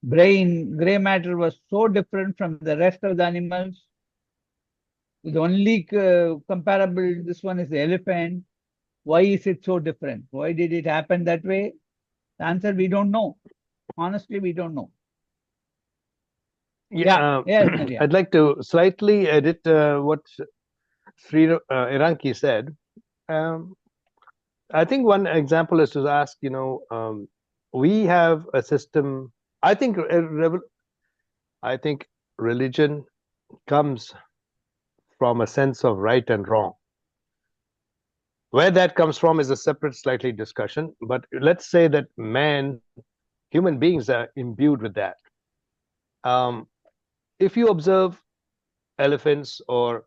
brain, gray matter was so different from the rest of the animals. The only comparable, this one is the elephant. Why is it so different? Why did it happen that way? The answer, we don't know. Honestly, we don't know. Yeah, Maria. I'd like to slightly edit what Sri Iranki said. I think one example is to ask, we have a system. I think religion comes from a sense of right and wrong. Where that comes from is a separate, slightly discussion. But let's say that human beings are imbued with that. If you observe elephants or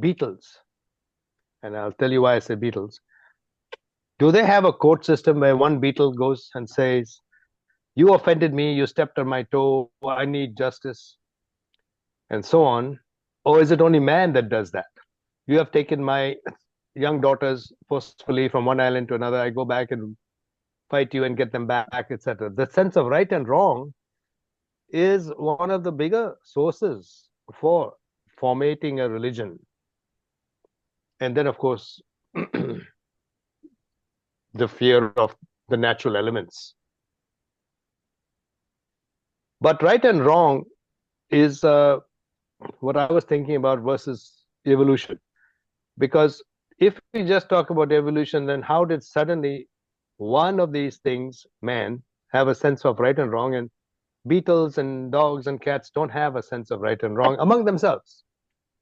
beetles, and I'll tell you why I say beetles, do they have a court system where one beetle goes and says, you offended me, you stepped on my toe, I need justice, and so on? Or is it only man that does that? You have taken my young daughters forcefully from one island to another, I go back and fight you and get them back, etc. The sense of right and wrong is one of the bigger sources for formating a religion. And then, of course, the fear of the natural elements. But right and wrong is what I was thinking about versus evolution. Because if we just talk about evolution, then how did suddenly one of these things, man, have a sense of right and wrong, and beetles and dogs and cats don't have a sense of right and wrong among themselves?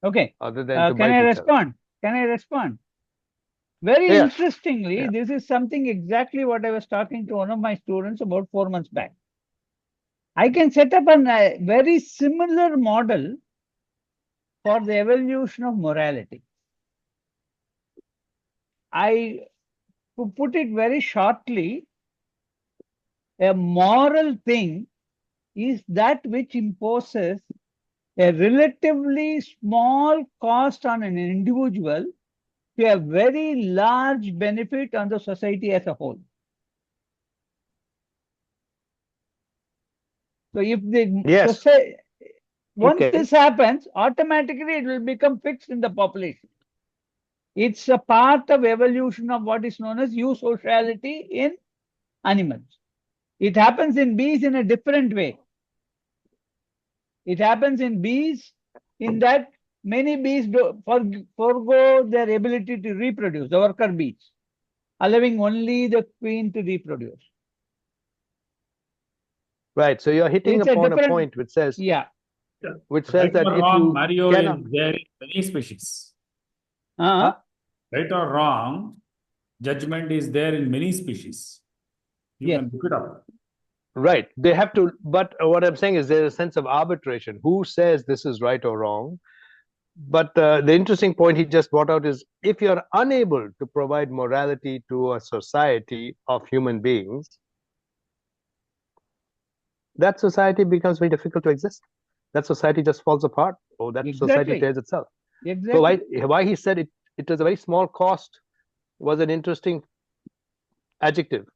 Okay. Other than to Can I bite each respond? other. Can I respond? Very Yeah. interestingly, Yeah. this is something exactly what I was talking to one of my students about 4 months back. I can set up a very similar model for the evolution of morality. To put it very shortly, a moral thing is that which imposes a relatively small cost on an individual to a very large benefit on the society as a whole. So if Yes. once Okay. this happens, automatically it will become fixed in the population. It's a part of evolution of what is known as eusociality in animals. It happens in bees in a different way. It happens in bees in that many bees forego their ability to reproduce, the worker bees, allowing only the queen to reproduce. Right. So you're hitting It's a upon a different- point which says, Yeah. which says that or if wrong, you Mario cannot, is there in many species. Uh-huh. Right or wrong, judgment is there in many species. You Yes. can look it up. right, they have to, but what I'm saying is there's a sense of arbitration. Who says this is right or wrong? But the interesting point he just brought out is if you're unable to provide morality to a society of human beings, that society becomes very difficult to exist. That society just falls apart, or that society Exactly. tears itself. Exactly. So why he said it was a very small cost was an interesting adjective.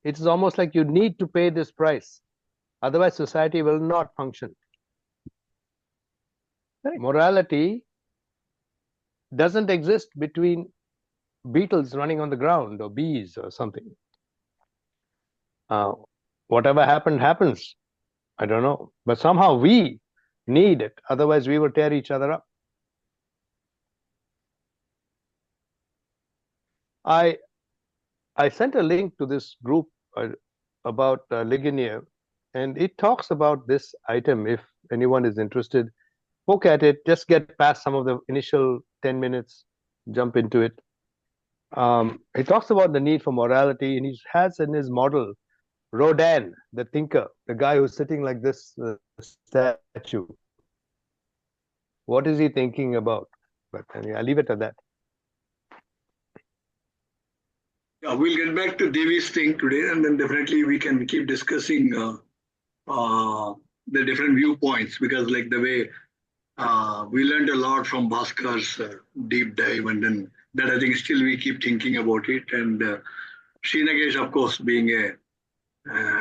It's almost like you need to pay this price, otherwise society will not function. Correct. Morality doesn't exist between beetles running on the ground or bees or something. Whatever happened happens. I don't know, but somehow we need it, otherwise we will tear each other up. I sent a link to this group about Ligonier, and it talks about this item. If anyone is interested, poke at it, just get past some of the initial 10 minutes, jump into it. He talks about the need for morality, and he has in his model Rodin, the thinker, the guy who's sitting like this statue. What is he thinking about? But anyway, I'll leave it at that. We'll get back to Devi's thing today, and then definitely we can keep discussing the different viewpoints, because like the way we learned a lot from Bhaskar's deep dive, and then that I think still we keep thinking about it. And Srinagesh, of course, being a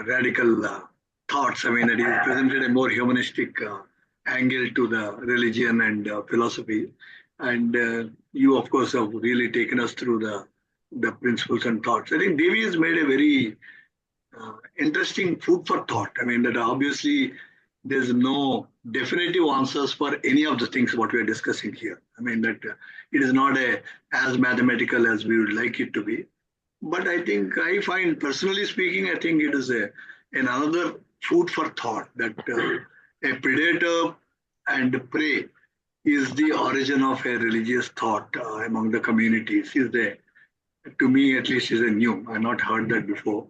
radical thoughts, I mean, that he presented a more humanistic angle to the religion and philosophy. And you, of course, have really taken us through the principles and thoughts. I think Devi has made a very interesting food for thought. I mean, that obviously there's no definitive answers for any of the things what we are discussing here. I mean, that it is not as mathematical as we would like it to be. But I think I find, personally speaking, I think it is another food for thought, that a predator and prey is the origin of a religious thought among the communities. To me at least, is a new. I've not heard that before.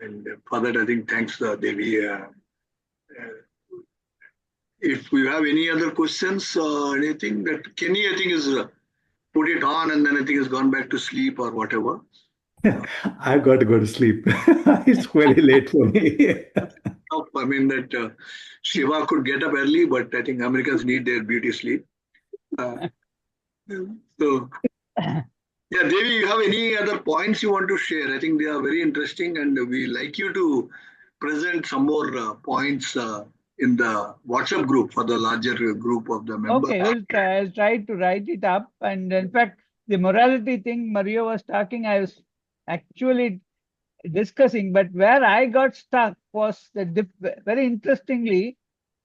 And for that, I think thanks Devi. If we have any other questions, anything that Kenny, I think, is put it on and then I think has gone back to sleep or whatever. I've got to go to sleep. It's very late for me. I mean that Shiva could get up early, but I think Americans need their beauty sleep. So, yeah, Devi, you have any other points you want to share? I think they are very interesting, and we like you to present some more points in the WhatsApp group for the larger group of the members. Okay, I'll try to write it up. And in fact, the morality thing Mario was talking, I was actually discussing, but where I got stuck was very interestingly,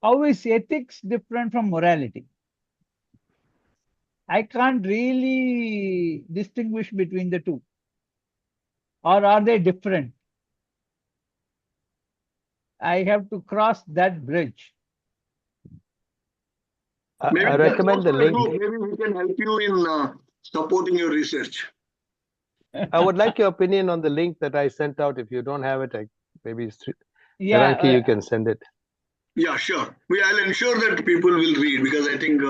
how is ethics different from morality? I can't really distinguish between the two. Or are they different? I have to cross that bridge. Maybe I recommend the link. Maybe we can help you in supporting your research. I would like your opinion on the link that I sent out. If you don't have it, maybe Yeah, Ranki, you can send it. Yeah, sure. I'll ensure that people will read, because I think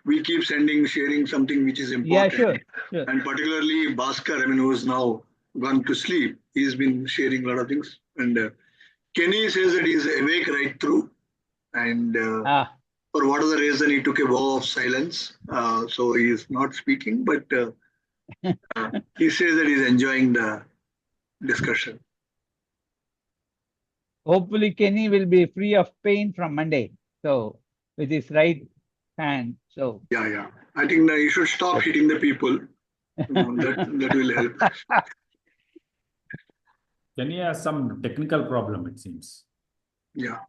we keep sharing something which is important. yeah, sure. And particularly Bhaskar, I mean, who is now gone to sleep, he's been sharing a lot of things. And Kenny says that he's awake right through. And for whatever reason, he took a vow of silence. So he is not speaking, but he says that he's enjoying the discussion. Hopefully, Kenny will be free of pain from Monday. So, with his right hand. So, yeah. I think that you should stop hitting the people. That will help. Kenny has some technical problem, it seems. Yeah.